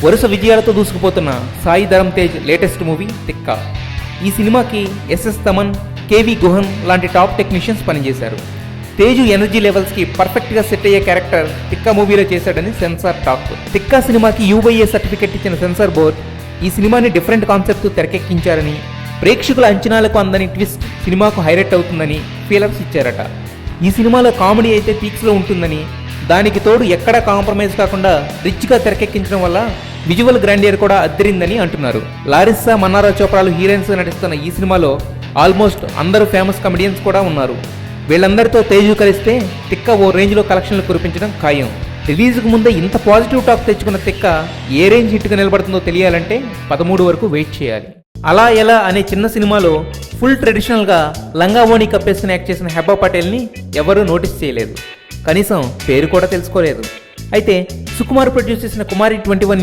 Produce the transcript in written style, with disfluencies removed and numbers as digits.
వరుస విజయాలతో దూసుకుపోతున్న Sai Dharam Tej latest movie తిక్క. ఈ సినిమాకి ఎస్ఎస్ తమన్, కేవి గుహన్ లాంటి టాప్ టెక్నీషియన్స్ పనిచేశారు. తేజు ఎనర్జీ లెవెల్స్కి పర్ఫెక్ట్గా సెట్ అయ్యే క్యారెక్టర్ తిక్క మూవీలో చేశాడని సెన్సార్ టాక్. తిక్క సినిమాకి యూఐఏ సర్టిఫికెట్ ఇచ్చిన సెన్సార్ బోర్డ్ ఈ సినిమాని డిఫరెంట్ కాన్సెప్ట్తో తెరకెక్కించారని, ప్రేక్షకుల అంచనాలకు అందని ట్విస్ట్ సినిమాకు హైలైట్ అవుతుందని ఫీలర్స్ ఇచ్చారట. ఈ సినిమాలో కామెడీ అయితే పీక్స్లో ఉంటుందని, దానికి తోడు ఎక్కడా కాంప్రమైజ్ కాకుండా రిచ్గా తెరకెక్కించడం వల్ల విజువల్ గ్రాండియర్ కూడా అద్దరిందని అంటున్నారు. లారిస్సా, మన్నారా చోప్రాలు హీరోయిన్స్ నటిస్తున్న ఈ సినిమాలో ఆల్మోస్ట్ అందరూ ఫేమస్ కమెడియన్స్ కూడా ఉన్నారు. వీళ్ళందరితో తేజు కలిస్తే తిక్క ఓ రేంజ్లో కలెక్షన్లు కురిపించడం ఖాయం. రిలీజ్కు ముందే ఇంత పాజిటివ్ టాక్ తెచ్చుకున్న తిక్క ఏ రేంజ్ హిట్గా నిలబడుతుందో తెలియాలంటే 13 వరకు వెయిట్ చేయాలి. అలా ఎలా అనే చిన్న సినిమాలో ఫుల్ ట్రెడిషనల్గా లంగా ఓణి కప్పేసుకుని యాక్ట్ చేసిన హెబ్బా పటేల్ని ఎవరూ నోటీస్ చేయలేదు, కనీసం పేరు కూడా తెలుసుకోలేదు. అయితే సుకుమార్ ప్రొడ్యూస్ చేసిన కుమారి 21